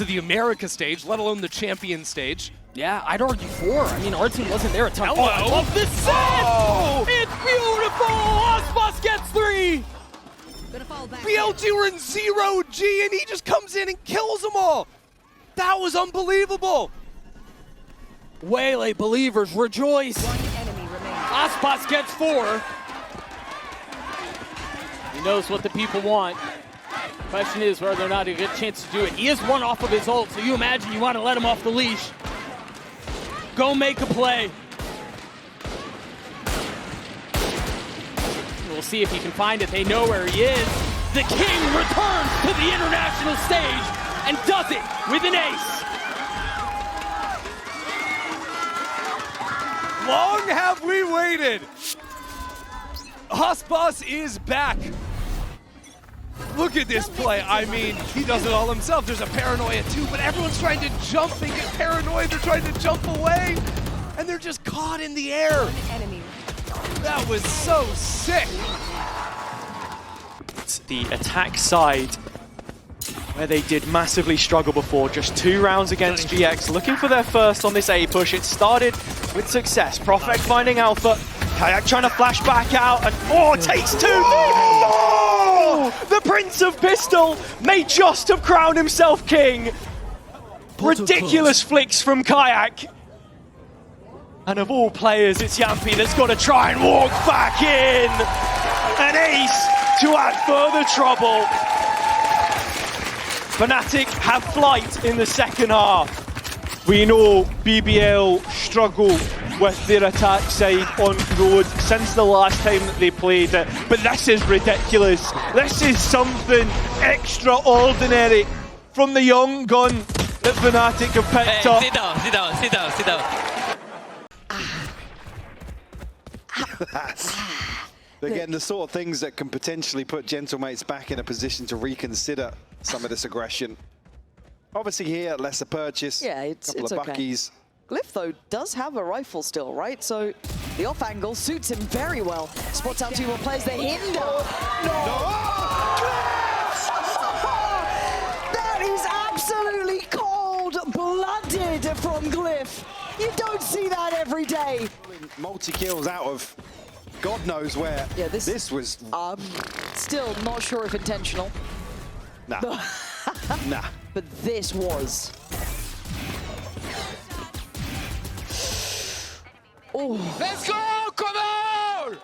to the America stage, let alone the champion stage. Yeah, I'd argue 4. I mean, our team wasn't there a ton. Hello. Oh, I love this set! Oh. It's beautiful! Ospas gets 3! BLG were in 0G and he just comes in and kills them all. That was unbelievable. Waylay believers rejoice. Ospas gets 4. He knows what the people want. Question is whether or not he gets a chance to do it. He is 1 off of his ult, so you imagine you want to let him off the leash. Go make a play. We'll see if he can find it. They know where he is. The king returns to the international stage and does it with an ace. Long have we waited. Ospas is back. Look at this play. I mean, he does it all himself. There's a paranoia too, but everyone's trying to jump. They get paranoid. They're trying to jump away, and they're just caught in the air. That was so sick. It's the attack side where they did massively struggle before. Just 2 rounds against GX, looking for their first on this A push. It started with success. Profect finding Alpha. Kayak trying to flash back out, and takes 2. Oh! The Prince of Pistol may just have crowned himself king. Ridiculous flicks from Kayak. And of all players, it's Yampi that's got to try and walk back in. An ace to add further trouble. Fnatic have flight in the second half. We know BBL struggle with their attack side on Corrode since the last time that they played it, but this is ridiculous. This is something extraordinary from the young gun that Fnatic have picked up. Sit down. They're getting the sort of things that can potentially put Gentlemates back in a position to reconsider some of this aggression. Obviously here, lesser purchase, couple of buckies. Glyph, though, does have a rifle still, right? So the off angle suits him very well. Spots out 2 more players. The hinder. That is absolutely cold-blooded from Glyph. You don't see that every day. Multi-kills out of God knows where. Yeah, this was... still not sure if intentional. Nah. Nah. But this was. Oh. Let's go, Corrode!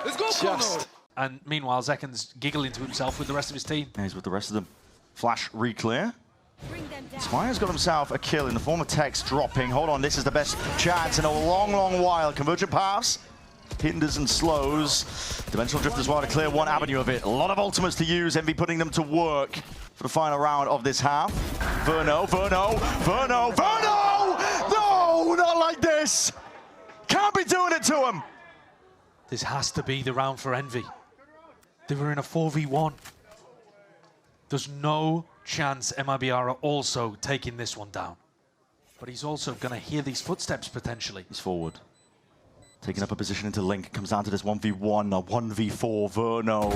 Let's go, Corrode! And meanwhile, Zekken's giggling to himself with the rest of his team. He's with the rest of them. Flash re-clear. Spire's got himself a kill in the form of Tex dropping. Hold on, this is the best chance in a long, long while. Convergent paths, hinders and slows. Dimensional Drift as well to clear 1 avenue of it. A lot of ultimates to use, Envy putting them to work for the final round of this half. Verno! No, not like this! Can't be doing it to him! This has to be the round for Envy. They were in a 4v1. There's no chance MIBR are also taking this one down. But he's also going to hear these footsteps potentially. He's forward. Taking up a position into Link. Comes down to this 1v1, a 1v4. Verno!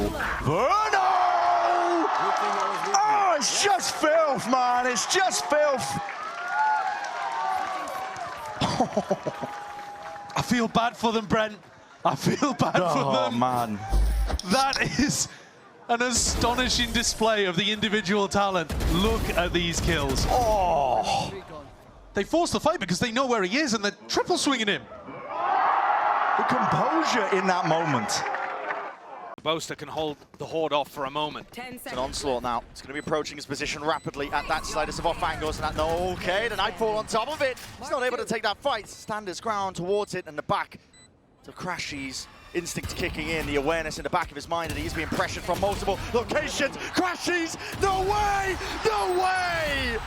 Oh, it's just filth, man. It's just filth. I feel bad for them, Brent. I feel bad for them. Oh, man. That is an astonishing display of the individual talent. Look at these kills. Oh! They force the fight because they know where he is and they're triple swinging him. The composure in that moment. Boaster can hold the Horde off for a moment. It's an onslaught now. It's going to be approaching his position rapidly at that side of off angles. And okay, the Nightfall on top of it. He's not able to take that fight. Stand his ground towards it and the back. So Crashy's instinct kicking in, the awareness in the back of his mind that he's being pressured from multiple locations. Crashy's, no way, no way!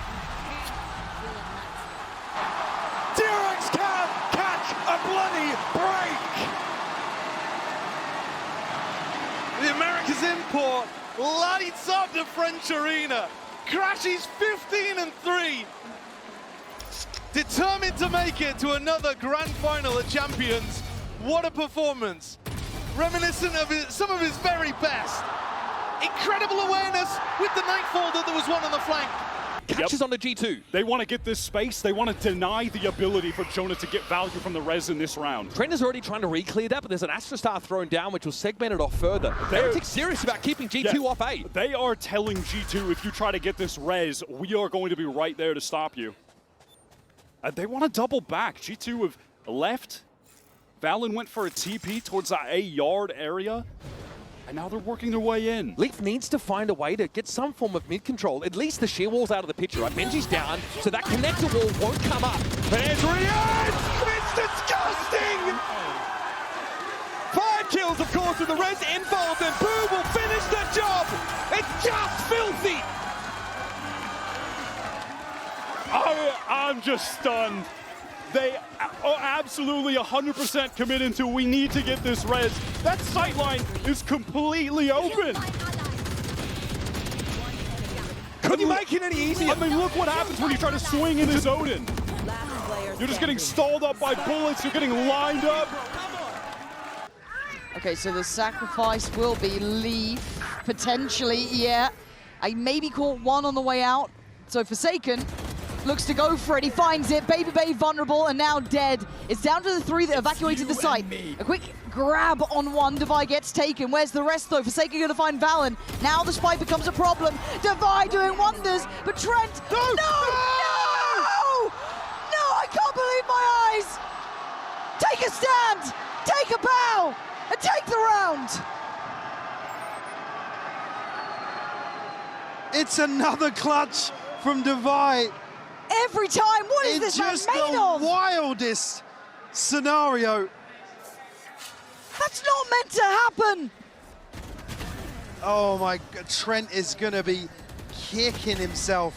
Durex can catch a bloody break! The America's import lights up the French arena. Crashy's 15-3. Determined to make it to another grand final at Champions. What a performance. Reminiscent of some of his very best. Incredible awareness with the Nightfall that there was one on the flank. catches on the G2. They want to get this space. They want to deny the ability for Jonah to get value from the res in this round. Trent is already trying to re-clear that, but there's an Astra Star thrown down, which will segment it off further. They're serious about keeping G2 off A. They are telling G2, if you try to get this res, we are going to be right there to stop you. They want to double back. G2 have left. Valen went for a TP towards that A yard area. And now they're working their way in. Leaf needs to find a way to get some form of mid-control. At least the shear wall's out of the picture, right? Benji's down, so that connector wall won't come up. But Adrian! It's disgusting! 5 kills, of course, with the res involved, and Boo will finish the job! It's just filthy! I'm just stunned. They are absolutely 100% committed to we need to get this res. That sightline is completely open. Couldn't you make it any easier? I mean, look what happens when you try to swing into Zoden. You're just getting stalled up by bullets. You're getting lined up. Okay, so the sacrifice will be Leaf, potentially, yeah. I maybe caught one on the way out. So Forsaken looks to go for it, he finds it, Baby Bay vulnerable and now dead. It's down to the 3 that evacuated the site. A quick grab on one, Devi gets taken. Where's the rest though? Forsaken gonna find Valen. Now the spy becomes a problem. Devi doing wonders, but Trent, no! I can't believe my eyes! Take a stand, take a bow, and take the round! It's another clutch from Devi. Every time, what is this man made of? The wildest scenario. That's not meant to happen. Oh my God, Trent is gonna be kicking himself.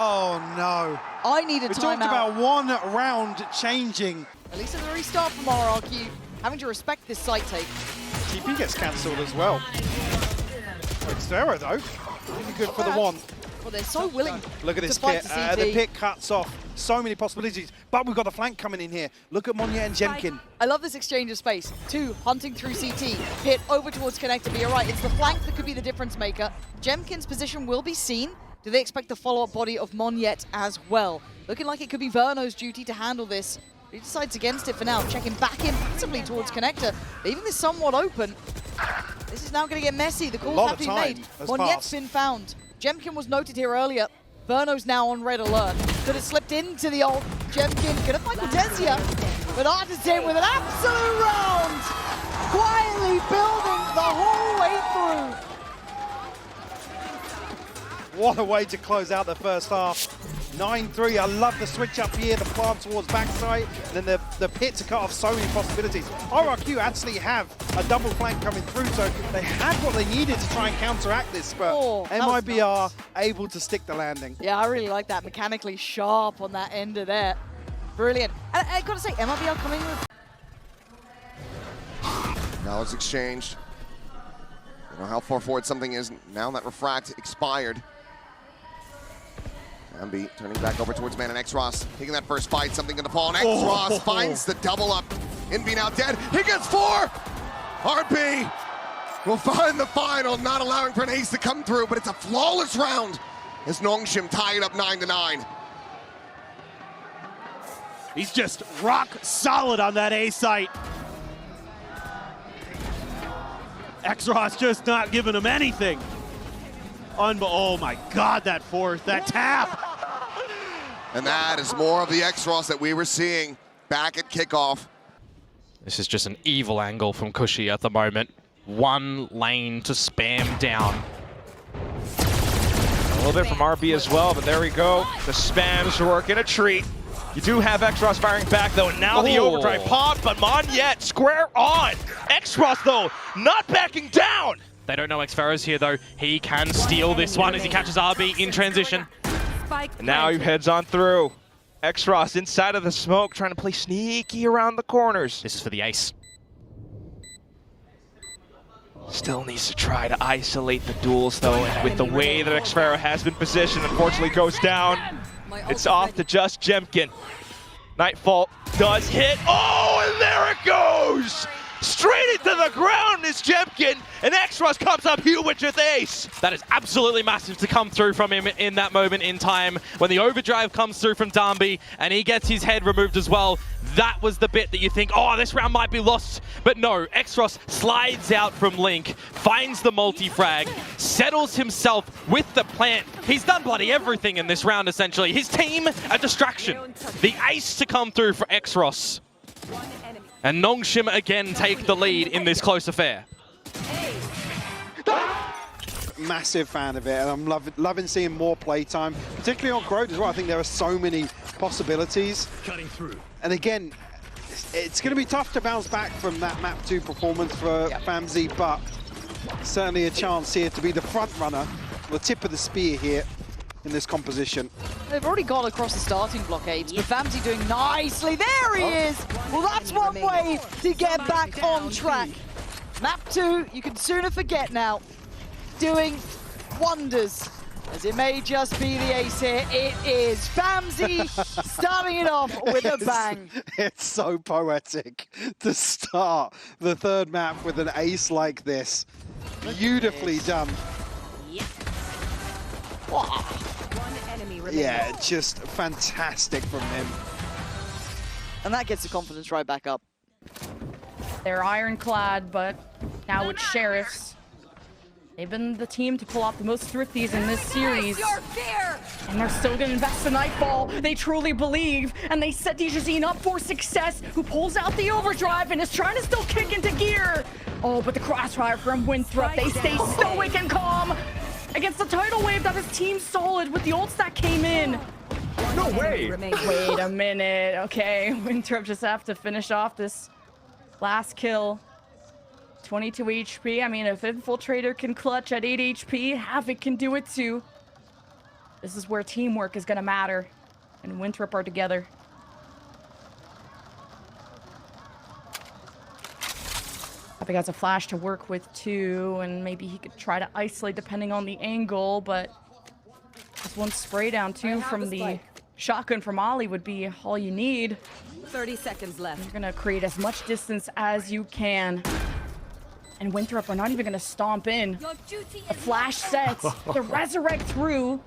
Oh no. I need a timeout. We talked about one round changing. At least there's a restart from RRQ. Having to respect this site take. TP gets cancelled as well. Xero though, really good for the one. Well, they're so willing. Look at this pit. The pit cuts off. So many possibilities. But we've got the flank coming in here. Look at Monye and Jemkin. I love this exchange of space. 2 hunting through CT. Pit over towards connector. But you're right, it's the flank that could be the difference maker. Jemkin's position will be seen. Do they expect the follow-up body of Monyet as well? Looking like it could be Verno's duty to handle this. But he decides against it for now. Checking back in possibly towards connector. Leaving this somewhat open. This is now going to get messy. The calls have to be made. Monyet's been found. Jemkin was noted here earlier. Verno's now on red alert. Could have slipped into the ult. Jemkin could have find Cortezia. But Artisan with an absolute round. Quietly building the whole way through. What a way to close out the first half. 9-3, I love the switch up here, the plant towards backside, and then the pit to cut off so many possibilities. RRQ actually have a double flank coming through, so they had what they needed to try and counteract this, but MIBR able to stick the landing. Yeah, I really like that, mechanically sharp on that end of there. Brilliant. And I gotta say, MIBR coming with... Now it's exchanged. You know how far forward something is now that Refract expired. Ambi turning back over towards Man and X-Ross, taking that first fight, something gonna fall, and X-Ross finds the double up. Envy now dead, he gets 4! RB will find the final, not allowing for an ace to come through, but it's a flawless round as Nongshim tie it up 9-9. He's just rock solid on that A site. X-Ross just not giving him anything. Oh my God, that fourth, that tap. And that is more of the X-Ross that we were seeing back at kickoff. This is just an evil angle from Cushy at the moment. One lane to spam down. A little bit from RB as well, but there we go. The spams working a treat. You do have X-Ross firing back though, and now the overdrive popped, but Monyet square on. X-Ross though, not backing down. They don't know Xfero's here though. He can steal this one as he catches RB in transition. And now he heads on through. X-Ross inside of the smoke, trying to play sneaky around the corners. This is for the ace. Still needs to try to isolate the duels though, and with the way that Xfero has been positioned, unfortunately goes down. It's off to just Jemkin. Nightfall does hit. Oh, and there it goes! Straight into the ground is Jemkin, and Exros comes up huge with ace. That is absolutely massive to come through from him in that moment in time. When the overdrive comes through from Darby, and he gets his head removed as well, that was the bit that you think, oh, this round might be lost. But no, Exros slides out from Link, finds the multi-frag, settles himself with the plant. He's done bloody everything in this round, essentially. His team, a distraction. The ace to come through for Exros. And Nongshim again take the lead in this close affair. Massive fan of it, and I'm loving seeing more playtime, particularly on Corrode as well. I think there are so many possibilities. Cutting through. And again, it's going to be tough to bounce back from that map 2 performance for Famzy, but certainly a chance here to be the front runner, the tip of the spear here in this composition. They've already gone across the starting blockades, but Famzy doing nicely. There he is! Well, that's one way to get back on track. Map 2, you can sooner forget now. Doing wonders. As it may just be the ace here, it is Famzy starting it off with a bang. It's so poetic to start the third map with an ace like this. Beautifully done. Yeah, just fantastic from him. And that gets the confidence right back up. They're ironclad, but now with Sheriffs. They've been the team to pull off the most thrifties in this series. And they're still going to invest in Nightfall. They truly believe, and they set DJZine up for success, who pulls out the overdrive and is trying to still kick into gear. Oh, but the crossfire from Winthrop, they stay stoic and calm against the tidal wave that is team solid with the ult that came in. No way! Wait a minute, okay. Winthrop just have to finish off this last kill. 22 HP. I mean, if Infiltrator can clutch at 8 HP, Havoc can do it too. This is where teamwork is going to matter. And Winthrop are together. Havoc has a flash to work with too, and maybe he could try to isolate depending on the angle, but just one spray down too from the shotgun from Ollie would be all you need. 30 seconds left. You're going to create as much distance as you can. And Winthrop are not even going to stomp in. The flash sets, the resurrect through.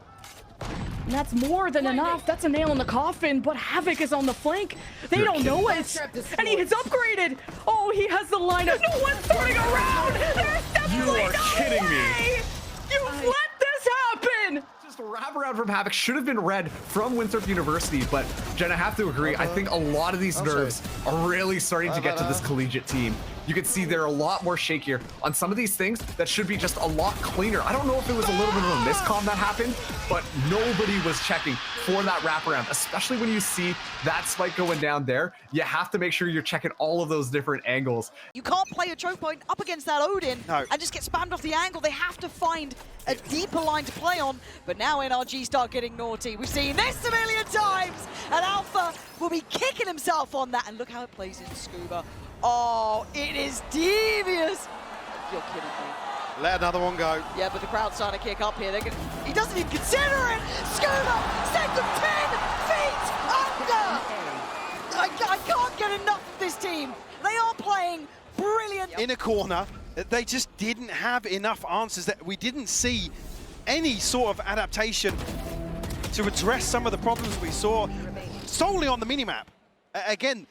And that's more than enough. That's a nail in the coffin, but Havoc is on the flank. They don't know it. And he gets upgraded. Oh, he has the lineup. No one's turning around. There's definitely no kidding way. You let this happen. Just a wraparound from Havoc should have been read from Winthrop University, but Jen, I have to agree. I think a lot of these nerves are really starting to get to this collegiate team. You can see they're a lot more shakier on some of these things that should be just a lot cleaner. I don't know if it was a little bit of a miscomm that happened, but nobody was checking for that wraparound, especially when you see that spike going down there. You have to make sure you're checking all of those different angles. You can't play a choke point up against that Odin and just get spammed off the angle. They have to find a deeper line to play on, but now NRG start getting naughty. We've seen this a million times, and Alpha will be kicking himself on that, and look how it plays in Scuba. Oh, it is devious. You're kidding me. Let another one go. Yeah, but the crowd's starting to kick up here. He doesn't even consider it. Scuba sends him 10 feet under. I can't get enough of this team. They are playing brilliant. In a corner, they just didn't have enough answers. That we didn't see any sort of adaptation to address some of the problems we saw solely on the minimap. Again,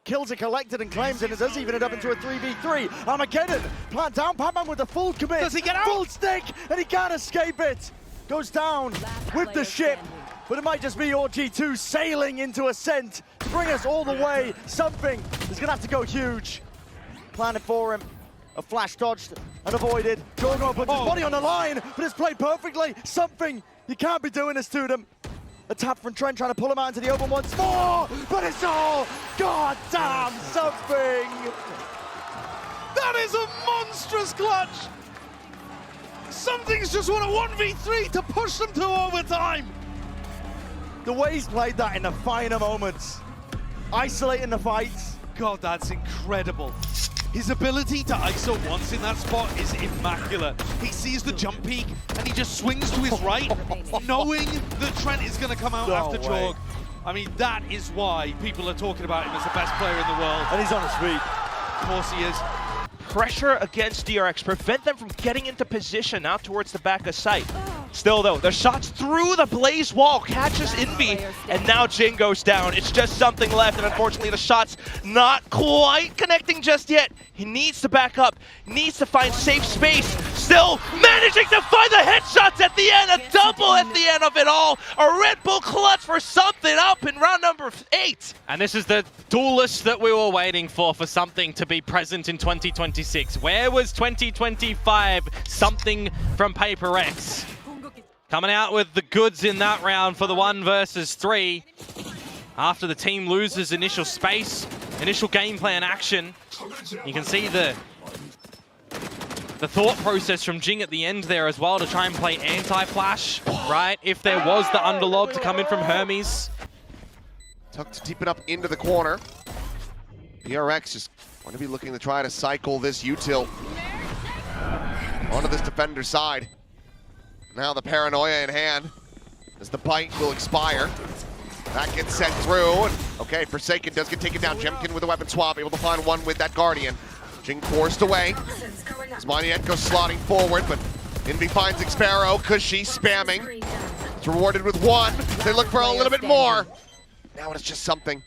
kills are collected and claims it. It does even end up into a 3v3. Armageddon, plant down, Pac-Man with a full commit. Does he get out? Full stick, and he can't escape it. Goes down with the ship, but it might just be OG2 sailing into Ascent to bring us all the way. Something is gonna have to go huge. Planted for him, a flash dodged and avoided. Jorgo puts his body on the line, but it's played perfectly. Something, you can't be doing this to them. A tap from Trent trying to pull him out into the open once more, but it's all goddamn something. That is a monstrous clutch. Something's just won a 1v3 to push them to overtime. The way he's played that in the finer moments, isolating the fights. God, that's incredible. His ability to ISO once in that spot is immaculate. He sees the jump peak and he just swings to his right, knowing that Trent is going to come out after Jorg. I mean, that is why people are talking about him as the best player in the world. And he's on his feet. Of course he is. Pressure against DRX, prevent them from getting into position out towards the back of sight. Still though, the shots through the Blaze wall catches Envy, and now Jin goes down. It's just something left, and unfortunately the shot's not quite connecting just yet. He needs to back up, needs to find safe space. Still managing to find the headshots at the end, a double at the end of it all. A Red Bull clutch for something up in round number 8. And this is the duelist that we were waiting for something to be present in 2026. Where was 2025? Something from Paper X. Coming out with the goods in that round for the 1 versus 3. After the team loses initial space, initial game plan action, you can see the thought process from Jing at the end there as well to try and play anti-flash, right? If there was the underlog to come in from Hermes. Tuck to deep it up into the corner. PRX just want to be looking to try to cycle this util onto this defender's side. Now the paranoia in hand as the bite will expire. That gets sent through. Okay, Forsaken does get taken down. Jemkin with a weapon swap, able to find one with that Guardian. Jing forced away. As Moniette goes slotting forward, but Envy finds Xpero because she's spamming. It's rewarded with 1. They look for a little bit more. Now it's just something.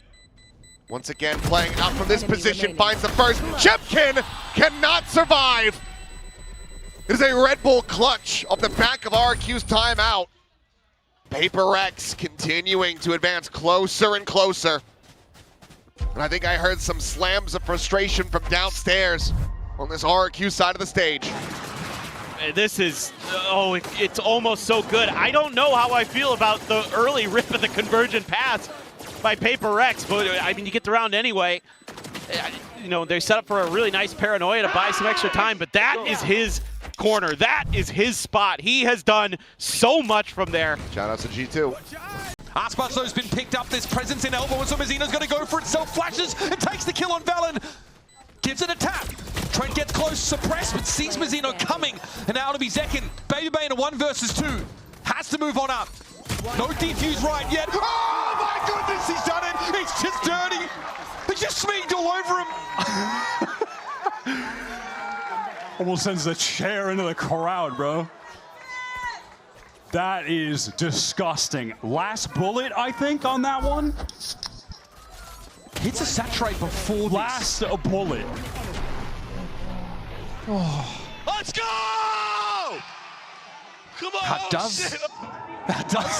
Once again, playing out from this position, finds the first. Jemkin cannot survive. It is a Red Bull clutch off the back of RQ's timeout. Paper X continuing to advance closer and closer. And I think I heard some slams of frustration from downstairs on this RQ side of the stage. This is, it's almost so good. I don't know how I feel about the early rip of the convergent pass by Paper X, but I mean, you get the round anyway. You know, they set up for a really nice paranoia to buy some extra time, but that is his corner. That is his spot. He has done so much from there. Shout out to G2. Aspas has been picked up, this presence in elbow, and so Mazino's going to go for it, self-flashes and takes the kill on Valen. Gives it a tap. Trent gets close, suppressed, but sees Mazino coming. And now it'll be Zekin. Baby Bay in a 1 versus 2. Has to move on up. No defuse right yet. Oh my goodness, he's done it. It's just dirty. He just smeared all over him. Almost sends a chair into the crowd, bro. That is disgusting. Last bullet, I think, on that one. Hits a saturate before this. Last bullet. Oh. Let's go! Come on! That does. That does.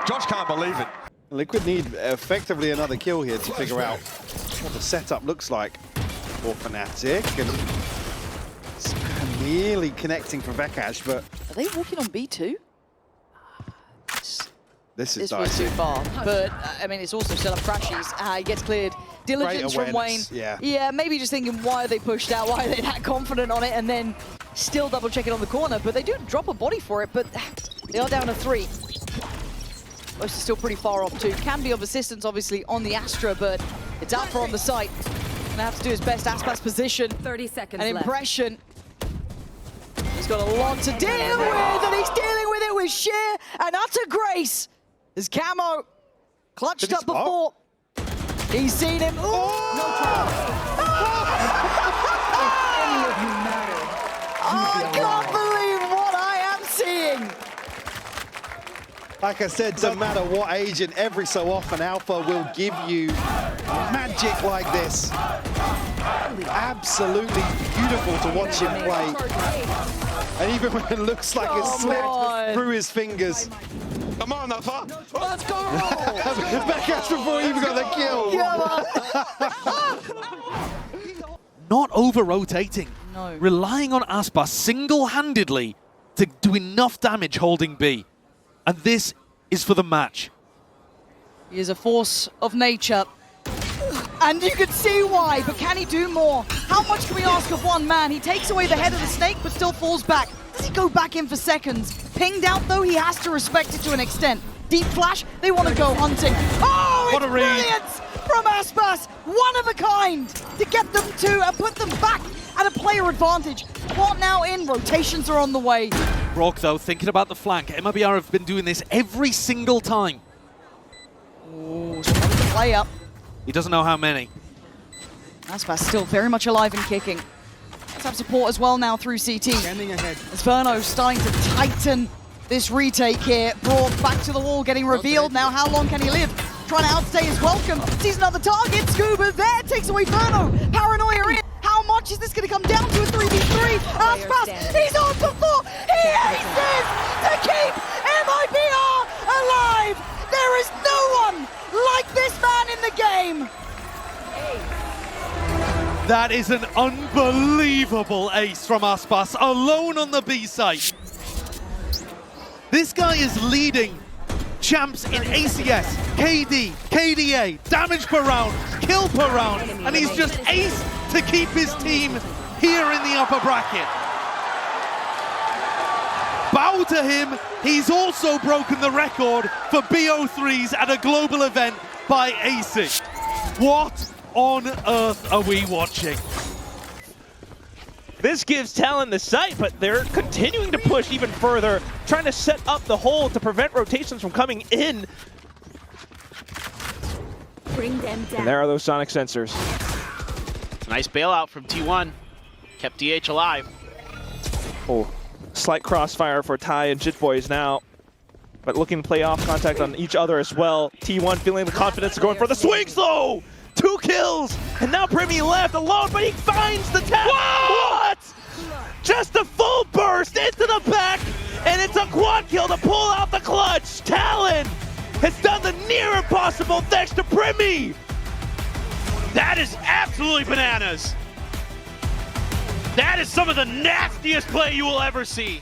Josh can't believe it. Liquid need effectively another kill here to figure out what the setup looks like for Fnatic. And nearly connecting for Vekash, but... Are they walking on B2? This is was too far, but I mean, it's also set up crashes. He gets cleared. Diligence from Wayne. Yeah, maybe just thinking, why are they pushed out? Why are they that confident on it? And then still double check it on the corner. But they do drop a body for it, but they are down to 3. Most is still pretty far off too. Can be of assistance, obviously, on the Astra, but it's out for on the site. Gonna have to do his best. Aspas position. 30 seconds An left. impression. He's got a lot to deal with, and he's dealing with it with sheer and utter grace. His camo clutched up before. He's seen him. I can't believe what I am seeing. Like I said, doesn't matter what agent, every so often Alpha will give you magic like this. Absolutely beautiful to watch him play. And even when it looks like it slipped through his fingers. Come on, Alpha. Let's go! Vekash before he even got the kill. Not over-rotating. No. Relying on Aspas single-handedly to do enough damage holding B. And this is for the match. He is a force of nature. And you can see why, but can he do more? How much can we ask of one man? He takes away the head of the snake, but still falls back. Does he go back in for seconds? Pinged out, though, he has to respect it to an extent. Deep flash, they want to go hunting. Oh, what it's a read. brilliant from Aspas! One of a kind to get them to and put them back at a player advantage. What now in? Rotations are on the way. Brock, though, thinking about the flank. MIBR have been doing this every single time. Oh, so play up. He doesn't know how many. Aspas still very much alive and kicking. Let's have support as well now through CT. Standing ahead. As Verno starting to tighten this retake here. Brought back to the wall, getting revealed now. How long can he live? Trying to outstay his welcome. Sees another target. Scuba there takes away Verno. Paranoia in. How much is this going to come down to a 3v3? Aspas, he's on the floor. He aces to keep MIBR alive. There is no one like this man in the game. That is an unbelievable ace from Aspas, alone on the B site. This guy is leading champs in ACS, KD, KDA, damage per round, kill per round, and he's just ace to keep his team here in the upper bracket. Bow to him, he's also broken the record for BO3s at a global event by acing. What on earth are we watching? This gives Talon the sight, but they're continuing to push even further, trying to set up the hole to prevent rotations from coming in. Bring them down. And there are those sonic sensors. Nice bailout from T1. Kept DH alive. Oh, slight crossfire for Ty and Jit Boys now, but looking to play off contact on each other as well. T1 feeling the confidence of going for the swings though! 2 kills, and now Primi left alone, but he finds the tap. What? Just a full burst into the back, and it's a quad kill to pull out the clutch. Talon has done the near impossible thanks to Primi. That is absolutely bananas. That is some of the nastiest play you will ever see.